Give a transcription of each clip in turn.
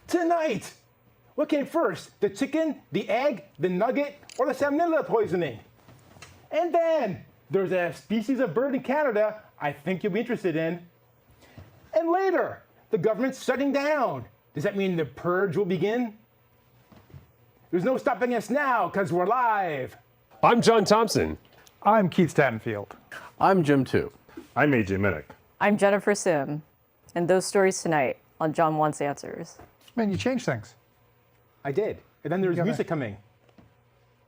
Tonight, what came first? The chicken, the egg, the nugget, or the salmonella poisoning? And then there's a species of bird in Canada I think you'll be interested in. And later, the government's shutting down. Does that mean the purge will begin? There's no stopping us now because we're live. I'm John Thompson. I'm Keith Stattenfield. I'm Jim Too. I'm AJ Minnick. I'm Jennifer Sim. And those stories tonight on John Wants Answers. Man, you changed things. I did. And then there's music coming.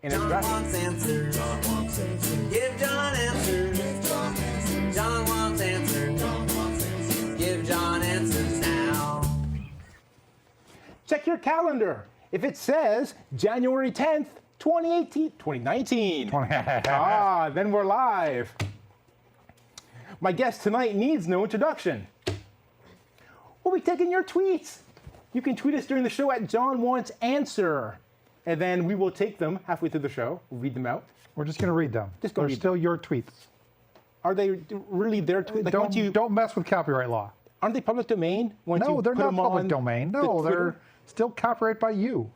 And it's John wants answers. John wants answers. Give John answers. Give John answers. John wants answers. John wants answers. Give John answers now. Check your calendar. If it says January 10th, 2019. Then we're live. My guest tonight needs no introduction. We'll be taking your tweets. You can tweet us during the show at John Wants Answer. And then we will take them halfway through the show. We'll read them out. We're just going to read them. Just go They're read still your tweets. Are they really their tweets? Like Don't mess with copyright law. Aren't they public domain? No, they're not public domain. No, they're still copyright by you.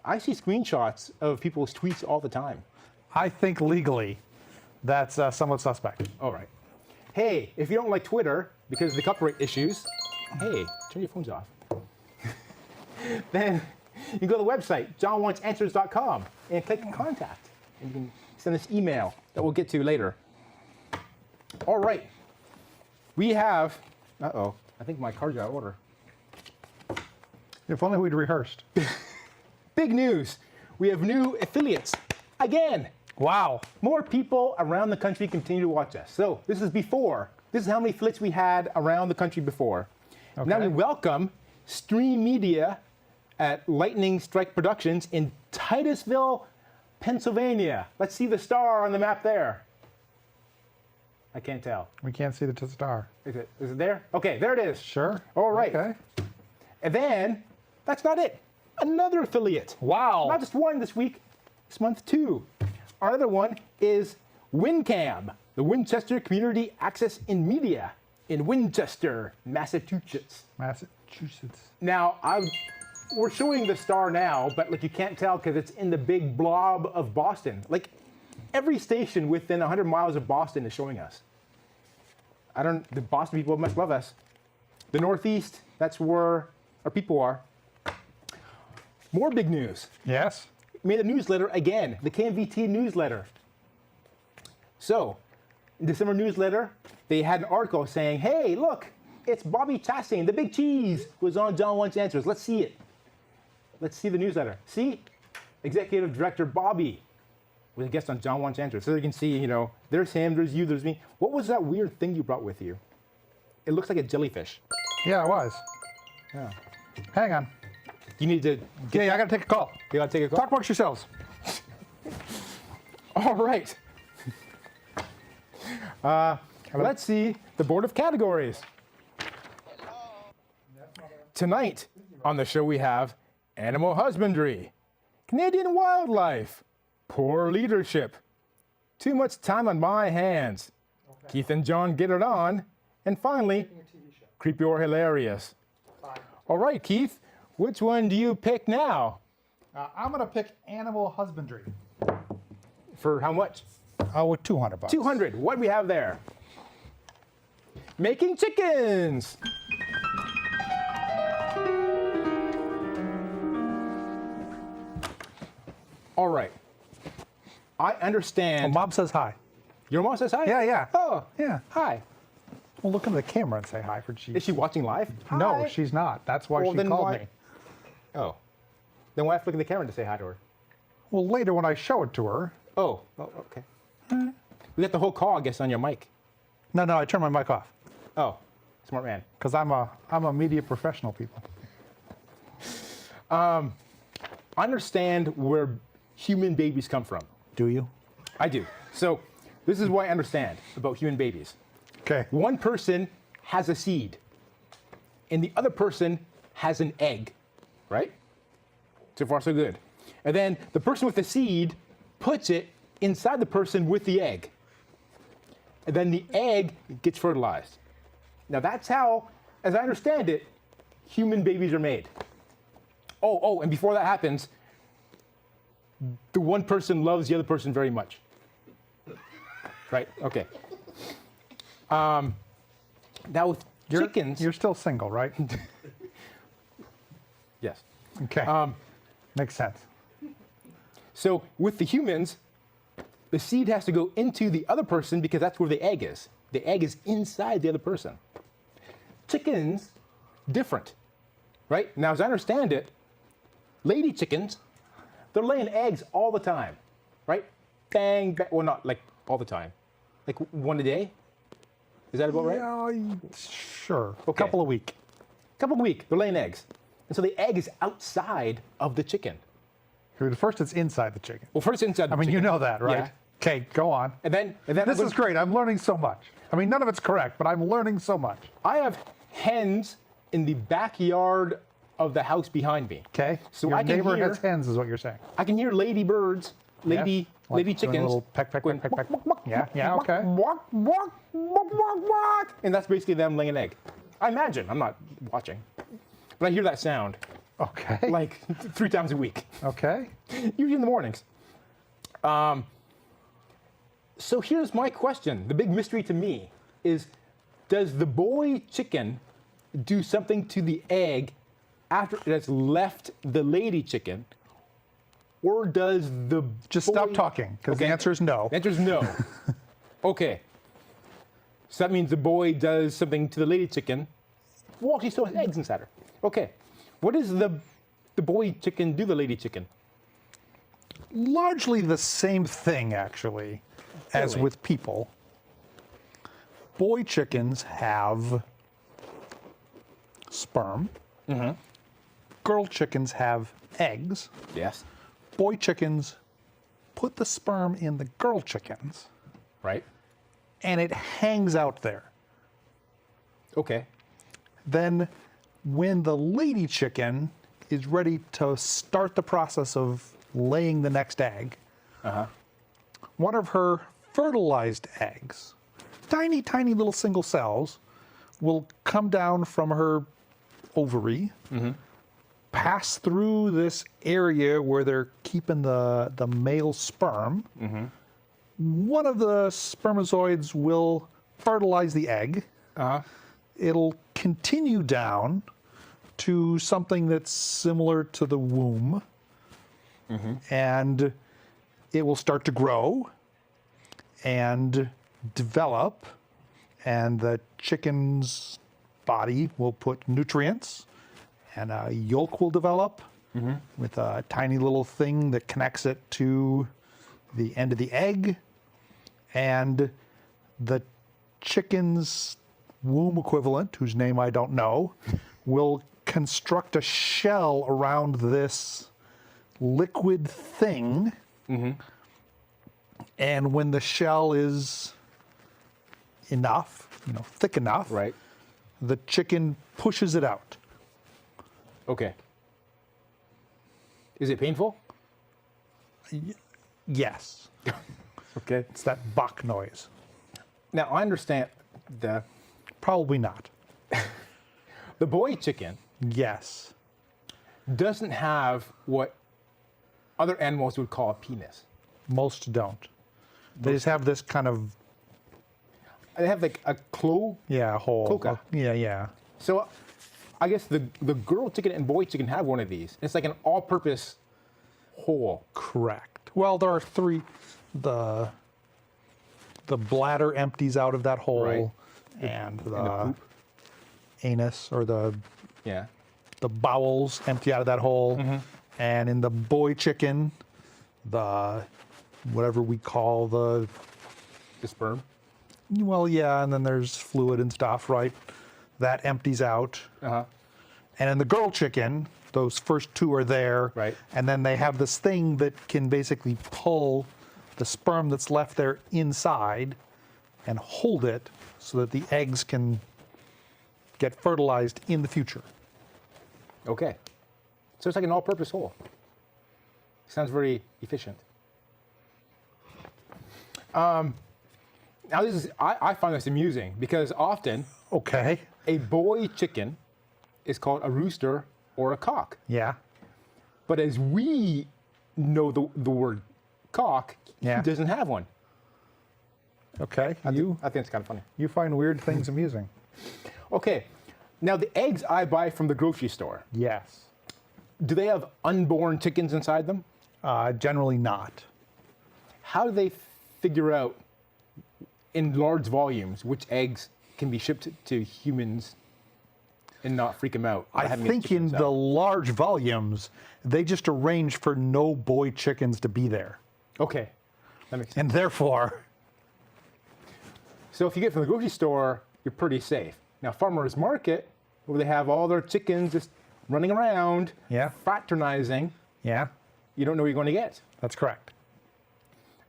I see screenshots of people's tweets all the time. I think legally that's somewhat suspect. All right. Hey, if you don't like Twitter because of the copyright issues, hey, turn your phones off. Then you can go to the website, johnwantsanswers.com, and click contact. And you can send us email that we'll get to later. All right. We have, I think my card's out of order. If only we'd rehearsed. Big news. We have new affiliates again. Wow. More people around the country continue to watch us. So this is before. This is how many affiliates we had around the country before. Okay. Now we welcome Stream Media at Lightning Strike Productions in Titusville, Pennsylvania. Let's see the star on the map there. I can't tell. We can't see the star. Is it there? Okay, there it is. Sure. All right. Okay. And then, that's not it. Another affiliate. Wow. Not just one this week, this month two. Our other one is WinCam, the Winchester Community Access in Media in Winchester, Massachusetts. Now, we're showing the star now, but like you can't tell because it's in the big blob of Boston. Like every station within 100 miles of Boston is showing us. The Boston people must love us. The Northeast, that's where our people are. More big news. Yes. Made a newsletter again, the KMVT newsletter. So, in December newsletter, they had an article saying, hey, look, it's Bobby Chastain, the big cheese, who's on John Wants Answers. Let's see it. Let's see the newsletter. See? Executive Director Bobby was a guest on John Wants Answers. So you can see, there's him, there's you, there's me. What was that weird thing you brought with you? It looks like a jellyfish. Yeah, it was. Yeah. Hang on. You need to... I got to take a call. You got to take a call? Talk amongst yourselves. All right. Let's see the board of categories. Tonight on the show we have animal husbandry, Canadian wildlife, poor leadership, too much time on my hands, Keith and John get it on, and finally, creepy or hilarious. All right, Keith, which one do you pick now? I'm going to pick animal husbandry. For how much? With $200. 200. What do we have there? Making chickens. All right. I understand. Well, Mom says hi. Your mom says hi? Yeah. Oh, Yeah. hi. Well, look into the camera and say hi for cheese. Is she watching live? No, Hi. she's not. That's why Well, she then called why- me. Oh. Then why have to look in the camera to say hi to her? Well, later when I show it to her. Oh, okay. We got the whole call, I guess, on your mic. No, I turn my mic off. Oh, smart man. Because I'm a media professional, people. I understand where human babies come from. Do you? I do. So this is what I understand about human babies. Okay. One person has a seed, and the other person has an egg, right? So far, so good. And then the person with the seed puts it inside the person with the egg. And then the egg gets fertilized. Now that's how, as I understand it, human babies are made. and before that happens, the one person loves the other person very much. Right? Okay. Now with chickens. You're still single, right? Yes. Okay. Makes sense. So with the humans, the seed has to go into the other person because that's where the egg is. The egg is inside the other person. Chickens, different. Right? Now, as I understand it, lady chickens, they're laying eggs all the time. Right? Bang, bang. Well, not like all the time. Like one a day? Is that about right? Yeah, sure. Okay. A couple a week. Couple a week, they're laying eggs. And so the egg is outside of the chicken. First, it's inside the chicken. Well, first inside the I mean, chicken. you know that, right? Yeah. Okay, go on. And then This is great. I'm learning so much. I mean, none of it's correct, but I'm learning so much. I have hens in the backyard of the house behind me. Okay. So Your I can neighbor hear, has hens, is what you're saying. I can hear lady birds, lady Yes? Like doing a chickens. little peck, peck, going, peck, peck, peck. Yeah, okay. Walk, walk, walk, walk, walk. And that's basically them laying an egg. I imagine. I'm not watching. But I hear that sound Okay. like 3 times a week. Okay. Usually in the mornings. So here's my question. The big mystery to me is, does the boy chicken do something to the egg after it has left the lady chicken? Or does the Just boy... stop talking, because the answer is no. The answer is no. Okay. So that means the boy does something to the lady chicken. Well, she still has eggs inside her. Okay. What does the boy chicken do to the lady chicken? Largely the same thing, actually, as Really? with people. Boy chickens have sperm. Mm-hmm. Girl chickens have eggs. Yes. Boy chickens put the sperm in the girl chickens, Right. and it hangs out there. Okay. Then, when the lady chicken is ready to start the process of laying the next egg, one of her fertilized eggs, tiny, tiny little single cells, will come down from her ovary, pass through this area where they're keeping the male sperm. One of the spermatozoids will fertilize the egg. It'll continue down to something that's similar to the womb, and it will start to grow and develop, and the chicken's body will put nutrients, and a yolk will develop with a tiny little thing that connects it to the end of the egg, and the chicken's womb equivalent, whose name I don't know, will construct a shell around this liquid thing. And when the shell is enough, thick enough, Right. the chicken pushes it out. Okay. Is it painful? Yes. Okay. It's that Bach noise. Now I understand Probably not. the boy chicken Yes. doesn't have what other animals would call a penis. Most don't. They just have this kind of, They have like a hole. hole. Cloaca. Yeah. So I guess the girl chicken and boy chicken have one of these. It's like an all-purpose hole. Correct. Well, there are 3. The bladder empties out of that hole, Right. and the poop. anus or the Yeah. bowels empty out of that hole. And in the boy chicken, the whatever we call the, The sperm. well, yeah, and then there's fluid and stuff, right? That empties out. And in the girl chicken, those first 2 are there. Right. And then they have this thing that can basically pull the sperm that's left there inside and hold it so that the eggs can get fertilized in the future. Okay. So it's like an all-purpose hole. Sounds very efficient. Now this is I find this amusing because often Okay. a boy chicken is called a rooster or a cock. Yeah. But as we know the word cock, Yeah. he doesn't have one. Okay. I think it's kind of funny. You find weird things amusing. Okay. Now, the eggs I buy from the grocery store, Yes. do they have unborn chickens inside them? Generally not. How do they figure out in large volumes which eggs can be shipped to humans and not freak them out? by I having a think chicken in inside? the large volumes, they just arrange for no boy chickens to be there. Okay. That makes sense. And therefore, So if you get from the grocery store, you're pretty safe. Now, farmers market, where they have all their chickens just running around, Yeah. fraternizing, yeah, you don't know what you're going to get. that's correct.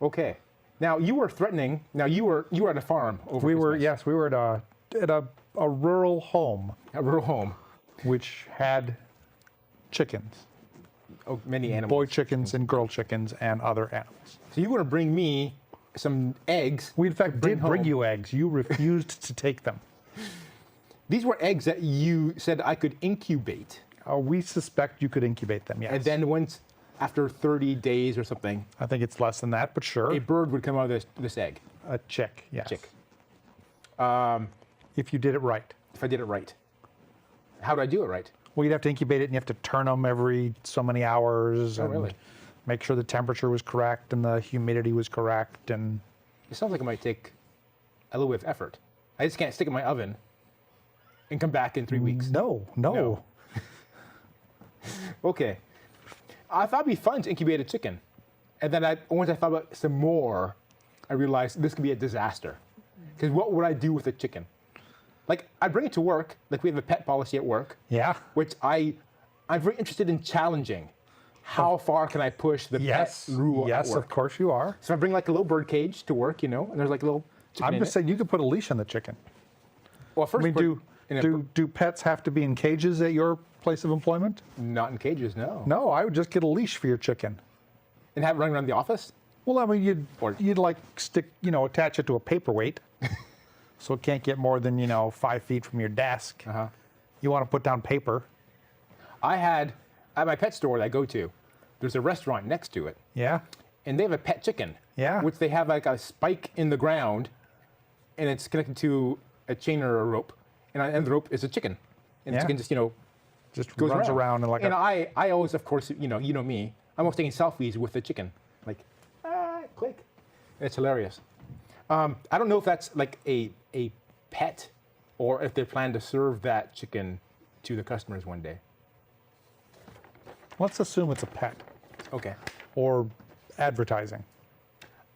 Okay. Now, you were threatening. Now, you were at a farm over We were, Christmas. yes, we were at a rural home A rural home. which had chickens, Oh, many animals. boy chickens and girl chickens and other animals. So you were going to bring me some eggs. We, in fact, bring did bring home. you eggs. You refused to take them. These were eggs that you said I could incubate. We suspect you could incubate them, yes. And then once, after 30 days or something, I think it's less than that, but sure. a bird would come out of this egg. A chick, yes. Chick. If you did it right. If I did it right. How do I do it right? Well, you'd have to incubate it and you have to turn them every so many hours. Oh, and really? make sure the temperature was correct and the humidity was correct. And It sounds like it might take a little bit of effort. I just can't stick it in my oven and come back in 3 weeks. no. No. Okay. I thought it'd be fun to incubate a chicken. And then once I thought about some more, I realized this could be a disaster. Because what would I do with a chicken? Like, I bring it to work. Like, we have a pet policy at work, Yeah. which I'm very interested in challenging. How far can I push the Yes. pet rule Yes, at work? of course you are. So I bring like a little bird cage to work, and there's like a little chicken I'm in just it. saying you could put a leash on the chicken. Well, first I mean, put in a- do pets have to be in cages at your place of employment? not in cages, no. No, I would just get a leash for your chicken. And have it running around the office? Well, I mean, Or- you'd like stick, attach it to a paperweight, so it can't get more than 5 feet from your desk. Uh-huh. You want to put down paper. At my pet store that I go to, there's a restaurant next to it, Yeah. and they have a pet chicken. Yeah. Which they have like a spike in the ground, and it's connected to a chain or a rope, and on the end of the rope is a chicken, and the Yeah. chicken just Just goes runs around and like and a. I always, of course, you know me, I'm always taking selfies with the chicken, like click. It's hilarious. I don't know if that's like a pet, or if they plan to serve that chicken to the customers one day. Let's assume it's a pet Okay. or advertising.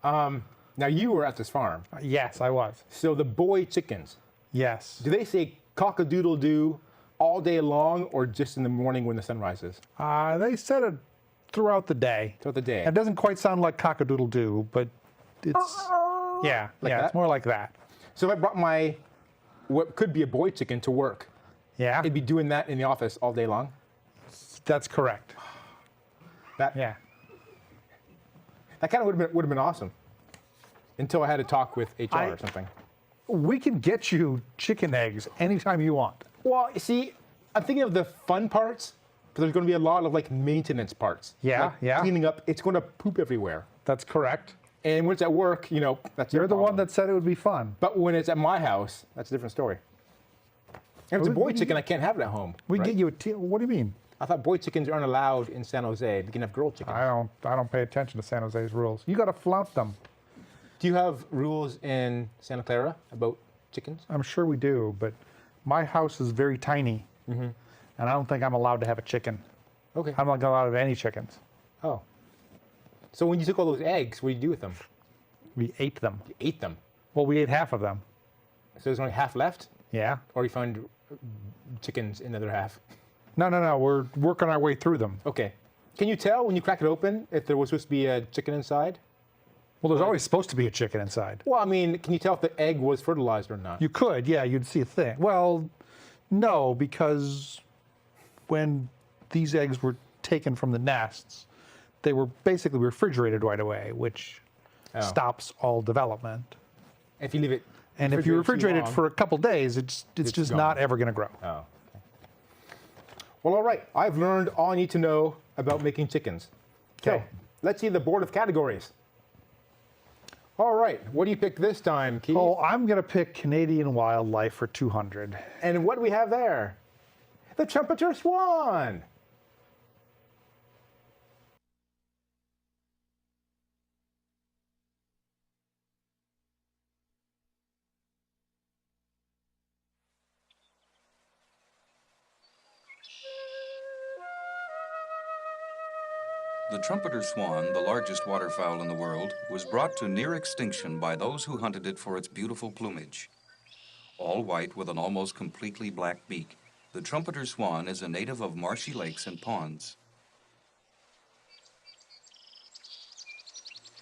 Now you were at this farm, Yes, I was. so the boy chickens, Yes. do they say cock-a-doodle-doo all day long, or just in the morning when the sun rises? They said it throughout the day. Throughout the day. It doesn't quite sound like cock-a-doodle-doo, but it's yeah, Like it's that? more like that. So if I brought what could be a boy chicken to work, Yeah, it'd be doing that in the office all day long? that's correct. That Yeah. That kind of would have been awesome. Until I had to talk with HR or something. We can get you chicken eggs anytime you want. Well, you see, I'm thinking of the fun parts, but there's going to be a lot of like maintenance parts. Yeah, Like yeah. Cleaning up, it's going to poop everywhere. That's correct. And when it's at work, that's You're your the one problem. that said it would be fun. But when it's at my house, that's a different story. If it's a We- boy we- chicken, I can't have it at home. We can right? get you a what do you mean? I thought boy chickens aren't allowed in San Jose. We can have girl chickens. I don't pay attention to San Jose's rules. You got to flout them. Do you have rules in Santa Clara about chickens? I'm sure we do, but my house is very tiny, and I don't think I'm allowed to have a chicken. Okay. I'm not allowed to have any chickens. Oh. So when you took all those eggs, what did you do with them? We ate them. You ate them. Well, we ate half of them. So there's only half left? Yeah. Or you found chickens in the other half? No. We're working our way through them. Okay. Can you tell when you crack it open if there was supposed to be a chicken inside? Well, there's always supposed to be a chicken inside. Well, I mean, can you tell if the egg was fertilized or not? You could, yeah, you'd see a thing. Well, no, because when these eggs were taken from the nests, they were basically refrigerated right away, which stops all development. If you leave it And if you refrigerate too it long- for a couple days, it's just gone. not ever going to grow. Oh. Okay. Well, all right. I've learned all I need to know about making chickens. Okay. So, let's see the board of categories. All right. What do you pick this time, Keith? Oh, I'm going to pick Canadian wildlife for 200. And what do we have there? The Trumpeter Swan. The trumpeter swan, the largest waterfowl in the world, was brought to near extinction by those who hunted it for its beautiful plumage. All white with an almost completely black beak, the trumpeter swan is a native of marshy lakes and ponds.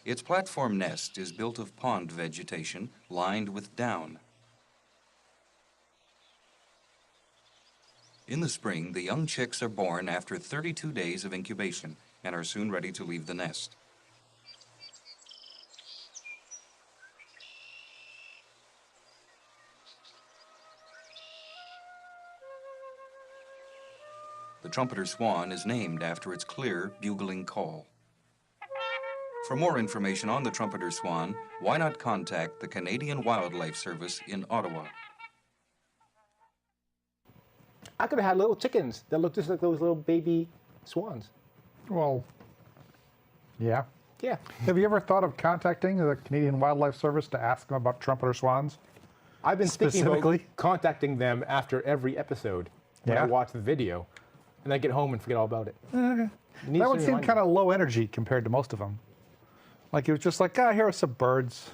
Its platform nest is built of pond vegetation lined with down. In the spring, the young chicks are born after 32 days of incubation and are soon ready to leave the nest. The trumpeter swan is named after its clear, bugling call. For more information on the trumpeter swan, why not contact the Canadian Wildlife Service in Ottawa? I could have had little chickens that look just like those little baby swans. Well, yeah. Yeah. Have you ever thought of contacting the Canadian Wildlife Service to ask them about trumpeter swans? I've been thinking about Specifically? contacting them after every episode when I Yeah? watch the video, and I get home and forget all about it. It needs That to would seem remind kind me. of low energy compared to most of them. Like it was just like, here are some birds.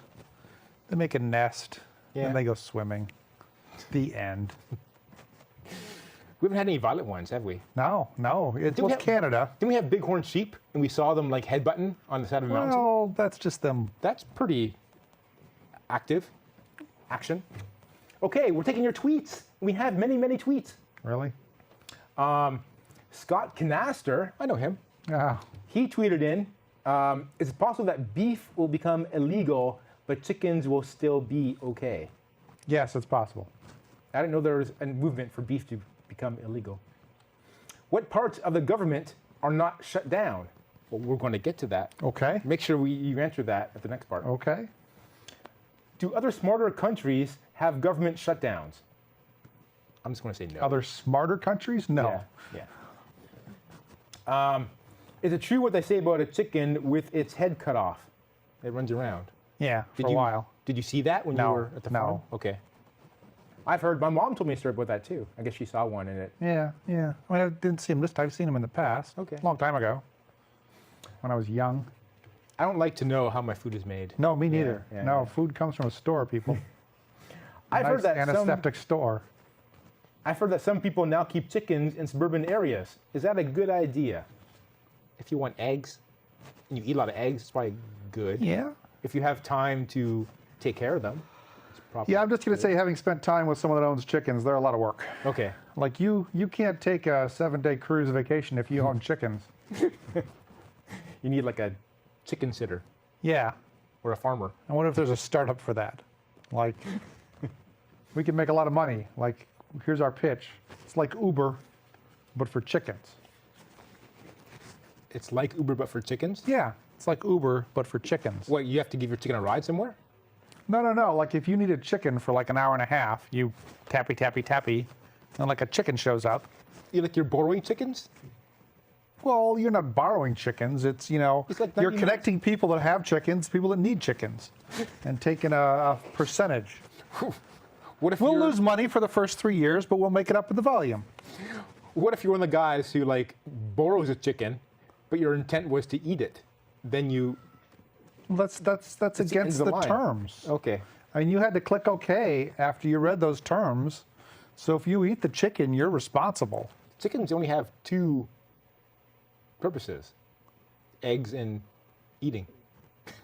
They make a nest, Yeah. and they go swimming. The end. We haven't had any violent ones, have we? No, it we was have- Canada. Didn't we have bighorn sheep, and we saw them like headbutting on the side of a mountain? Well, that's just them. That's pretty active action. Okay, we're taking your tweets. We have many, many tweets. Really? Scott Canaster, I know him. Yeah. He tweeted in, is it possible that beef will become illegal, but chickens will still be okay? Yes, it's possible. I didn't know there was a movement for beef to become illegal. What parts of the government are not shut down? Well, we're going to get to that. Okay. Make sure you answer that at the next part. Okay. Do other smarter countries have government shutdowns? I'm just going to say no. Other smarter countries? No. Yeah. Is it true what they say about a chicken with its head cut off? It runs around. Yeah, for a while. Did you see that when you No, were at the no. farm? Okay. I've heard, my mom told me a story about that too. I guess she saw one in it. Yeah. I mean, I didn't see him this time. I've seen him in the past. Okay. A long time ago. When I was young. I don't like to know how my food is made. No, me neither. yeah, no, yeah. food comes from a store, people. I've heard that antiseptic store. I've heard that some people now keep chickens in suburban areas. Is that a good idea? If you want eggs, and you eat a lot of eggs, it's probably good. Yeah. If you have time to take care of them, it's probably Yeah, I'm just going to say, having spent time with someone that owns chickens, they're a lot of work. Okay. Like you can't take a 7-day cruise vacation if you own chickens. You need like a chicken sitter Yeah. or a farmer. I wonder if there's a startup for that. Like, we can make a lot of money. Like, here's our pitch. It's like Uber, but for chickens. It's like Uber, but for chickens? Yeah, it's like Uber, but for chickens. What, you have to give your chicken a ride somewhere? No. Like, if you need a chicken for like an hour and a half, you tappy, tappy, tappy, and like a chicken shows up. You're borrowing chickens? Well, you're not borrowing chickens. It's, It's like you're 90 connecting people that have chickens, people that need chickens, and taking a percentage. What if We'll you're- lose money for the first 3 years, but we'll make it up with the volume. What if you're one of the guys who like borrows a chicken, but your intent was to eat it? Then you That's against the the line. terms. okay. I mean, you had to click OK after you read those terms. So if you eat the chicken, you're responsible. Chickens only have two purposes: eggs and eating.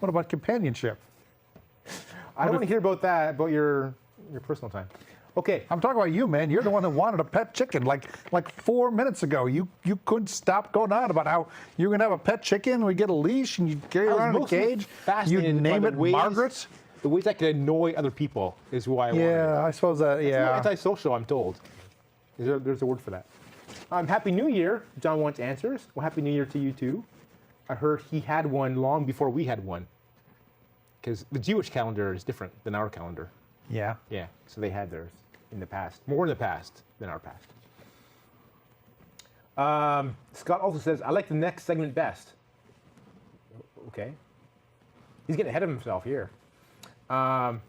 What about companionship? I don't want to hear about that, about your personal time. Okay. I'm talking about you, man. You're the one that wanted a pet chicken like 4 minutes ago. You couldn't stop going on about how you're going to have a pet chicken. We get a leash and you carry I was around in a mostly cage. You fascinated by name the it ways- Margaret. The ways I could annoy other people is why I wanted it. Yeah, I suppose that. It's Yeah. not antisocial, I'm told. There's a word for that. Happy New Year, John Wants Answers. Well, Happy New Year to you too. I heard he had one long before we had one. Because the Jewish calendar is different than our calendar. Yeah. Yeah, so they had theirs in the past, more in the past than our past. Scott also says, I like the next segment best. Okay. He's getting ahead of himself here. After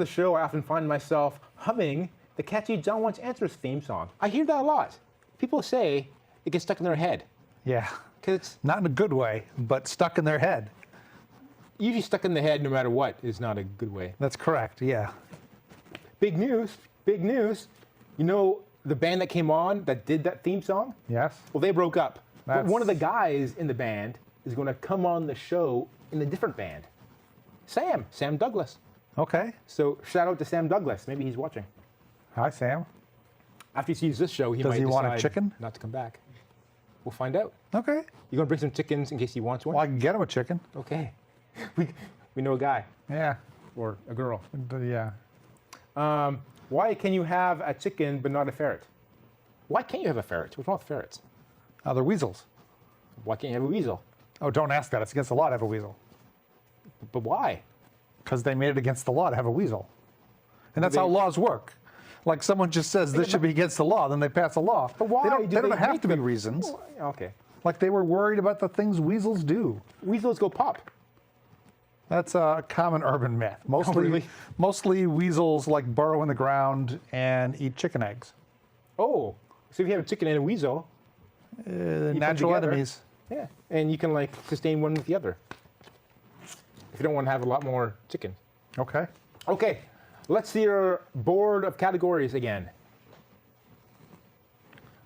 the show, I often find myself humming the catchy John Wants Answers theme song. I hear that a lot. People say it gets stuck in their head. Yeah. Because it's Not in a good way, but stuck in their head. usually stuck in the head no matter what is not a good way. That's correct, yeah. Big news, big news. You know the band that came on that did that theme song? Yes? Well, they broke up. But That's- one of the guys in the band is going to come on the show in a different band. Sam Douglas. Okay. So shout out to Sam Douglas. Maybe he's watching. Hi, Sam. After he sees this show, he Does might he want a decide chicken? not to come back. We'll find out. Okay. You going to bring some chickens in case he wants one? Well, I can get him a chicken. Okay. We know a guy Yeah. or a girl. Yeah. Why can you have a chicken but not a ferret? Why can't you have a ferret? What's wrong with ferrets? They're weasels. Why can't you have a weasel? Oh, don't ask that. It's against the law to have a weasel. But why? Because they made it against the law to have a weasel. And that's how laws work. Like someone just says this should be against the law, then they pass a law. But why They do don't they have make to be them- reasons. Okay. Like they were worried about the things weasels do. Weasels go pop. That's a common urban myth. really? Mostly weasels like burrow in the ground and eat chicken eggs. Oh, so if you have a chicken and a weasel, Natural together. enemies. yeah, and you can like sustain one with the other. If you don't want to have a lot more chicken. Okay. Okay, let's see your board of categories again.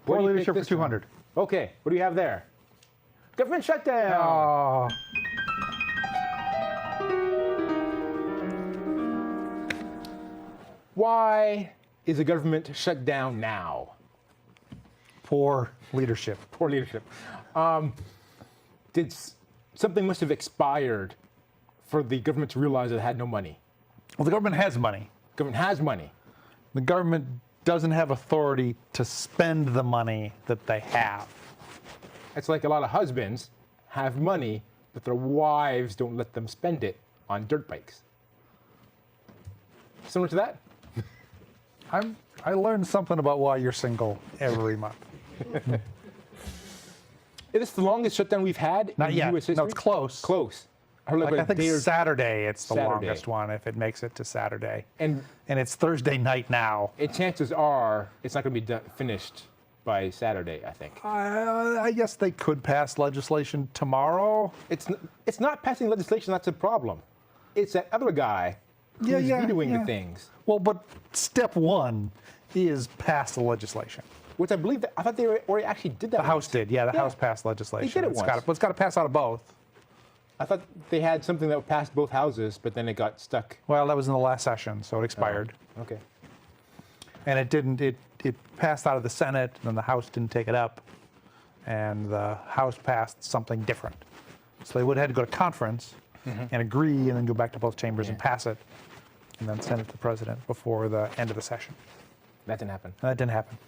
What World do you leadership pick for this time? 200. Okay, what do you have there? Government shutdown. Oh, Why is the government shut down now? poor leadership. Poor leadership. Something must have expired for the government to realize it had no money. Well, the government has money. Government has money. The government doesn't have authority to spend the money that they have. It's like a lot of husbands have money, but their wives don't let them spend it on dirt bikes. Similar to that? I learned something about why you're single every month. Is this the longest shutdown we've had Not in yet. U.S. history? No, it's close. Close. I heard Like, a I think day or- Saturday it's the Saturday. longest one if it makes it to Saturday. and it's Thursday night now. chances are it's not going to be finished by Saturday, I think. I guess they could pass legislation tomorrow. It's not passing legislation that's a problem. It's that other guy who's vetoing the things. Well, but step one is pass the legislation. Which I believe I thought they already actually did that. The House did, yeah. The House passed legislation. They did it once. It's got to pass out of both. I thought they had something that passed both houses, but then it got stuck. Well, that was in the last session, so it expired. Okay. And it didn't. It passed out of the Senate, and then the House didn't take it up, and the House passed something different. So they would have had to go to conference and agree, and then go back to both chambers and pass it, and then send it to the president before the end of the session. That didn't happen. And that didn't happen.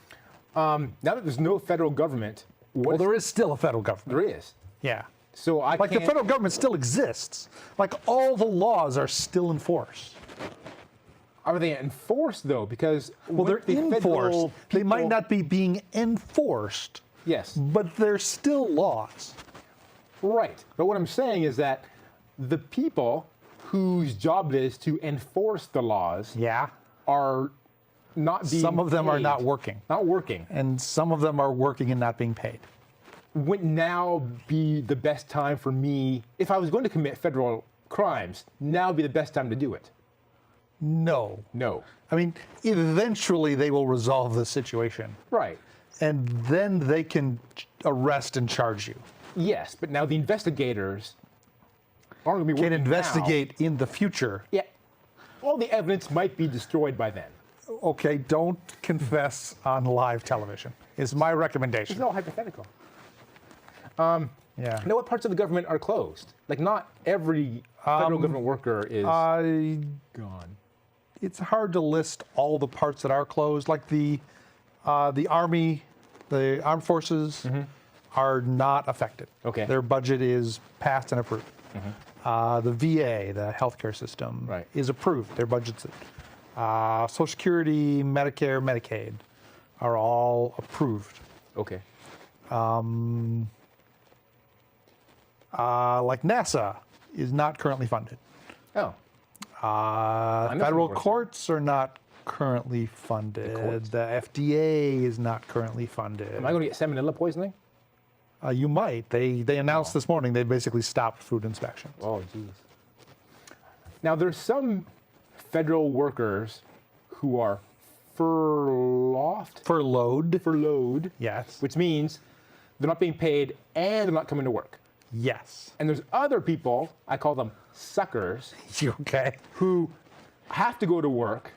Now that there's no federal government, Well, there is still a federal government. there is. Yeah. So I Like can't. the federal government still exists. Like all the laws are still in force. Are they enforced though? Because Well, they're with the federal enforced. They might people- not be being enforced, Yes. but they're still laws. Right. But what I'm saying is that the people whose job it is to enforce the laws Yeah. are not being Some of them are paid. not working. Not working. And some of them are working and not being paid. Would now be the best time for me, if I was going to commit federal crimes, now would be the best time to do it? No. No. I mean, eventually they will resolve the situation. Right. And then they can arrest and charge you. Yes, but now the investigators aren't going to be Can working investigate in the future. now. Yeah. All the evidence might be destroyed by then. Okay, don't confess on live television, is my recommendation. It's all hypothetical. Yeah. Now, what parts of the government are closed? Like, not every federal government worker is gone. It's hard to list all the parts that are closed. Like the Army The armed forces are not affected. Okay. Their budget is passed and approved. The VA, the healthcare system, Right. is approved. Their budget's Social Security, Medicare, Medicaid are all approved. Okay. Like NASA is not currently funded. Oh. Federal courts are not currently funded. courts? The FDA is not currently funded. Am I going to get salmonella poisoning? You might. They announced this morning they basically stopped food inspections. Oh, jeez. Now, there's some federal workers who are furloughed, Yes. which means they're not being paid and they're not coming to work. Yes. And there's other people, I call them suckers, You okay? who have to go to work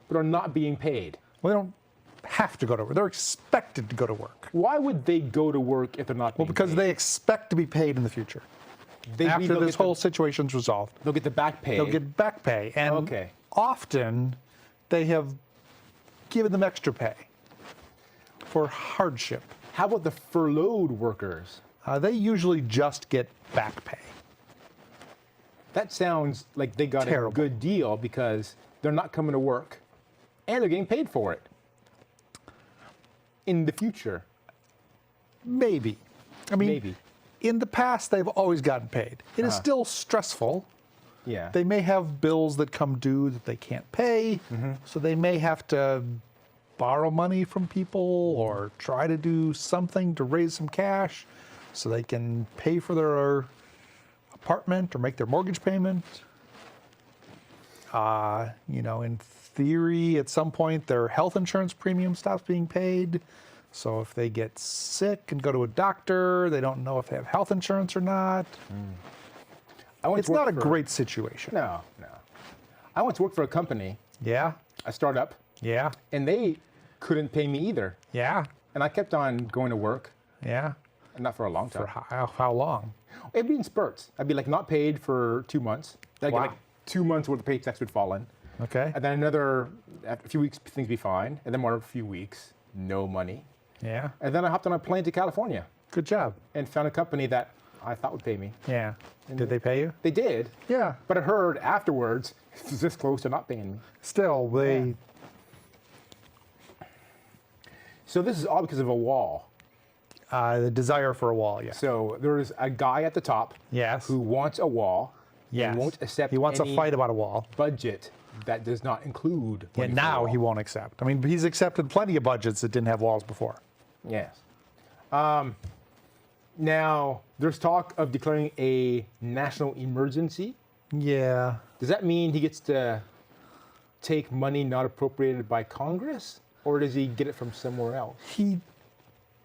but are not being paid. Well, they don't have to go to work. They're expected to go to work. Why would they go to work if they're not being Well, because paid? they expect to be paid in the future. After they'll this get the- whole situation's resolved. They'll get the back pay. They'll get back pay. And Okay. often they have given them extra pay for hardship. How about the furloughed workers? They usually just get back pay. That sounds like they got Terrible. a good deal because they're not coming to work and they're getting paid for it in the future. Maybe. I mean, Maybe. in the past, they've always gotten paid. It is still stressful. Yeah. They may have bills that come due that they can't pay, so they may have to borrow money from people or try to do something to raise some cash so they can pay for their apartment or make their mortgage payment. In theory, at some point, their health insurance premium stops being paid. So if they get sick and go to a doctor, they don't know if they have health insurance or not. I once It's not a worked for- great situation. No. I once worked for a company, Yeah, a startup, yeah, and they couldn't pay me either. yeah, And I kept on going to work, yeah. and not for a long time. For how long? It'd be in spurts. I'd be like not paid for 2 months. Then I'd Wow. get like 2 months worth of paychecks would fall in. Okay. And then after a few weeks, things be fine. And then more a few weeks, no money. Yeah. And then I hopped on a plane to California Good job. and found a company that I thought would pay me. Yeah. Did they pay you? They did, Yeah. but I heard afterwards it was this close to not paying me. Still, they. So this is all because of a wall. The desire for a wall. Yeah. So there's a guy at the top Yes. who wants a wall Yes. and won't accept He wants any a fight about a wall. budget that does not include Yeah. money for a Now wall. he won't accept. I mean, he's accepted plenty of budgets that didn't have walls before. Yes. Now, there's talk of declaring a national emergency. Yeah. Does that mean he gets to take money not appropriated by Congress? Or does he get it from somewhere else? He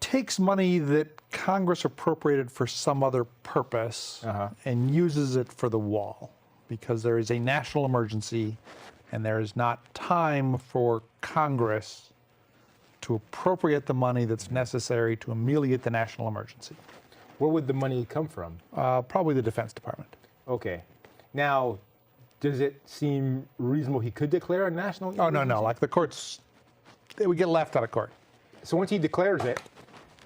takes money that Congress appropriated for some other purpose and uses it for the wall because there is a national emergency and there is not time for Congress to appropriate the money that's necessary to ameliorate the national emergency. Where would the money come from? Probably the Defense Department. Okay. Now, does it seem reasonable he could declare a national Oh, emergency? no. Like the courts, they would get laughed out of court. So once he declares it,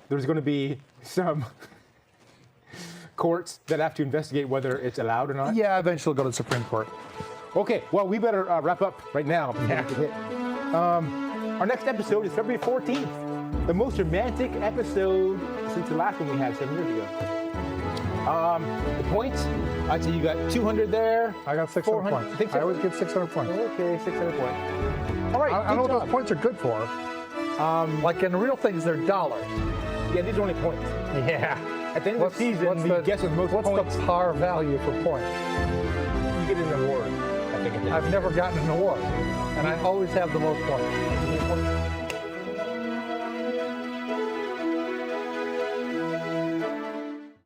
there's going to be some courts that have to investigate whether it's allowed or not? Yeah, eventually go to the Supreme Court. Okay, well, we better wrap up right now. Before we get hit. Our next episode is February 14th, the most romantic episode since the last one we had 7 years ago. The points, I'd say you got 200 there. I got 600 400 points. think so? I always get 600 points. Okay, 600 points. All right, I don't know good what job. those points are good for. Like in real things, they're dollars. Yeah, these are only points. Yeah. At the end of the season, the guess with most what's points, the par value for points? you get an award. I think it is. I've never gotten an award, and I always have the most points.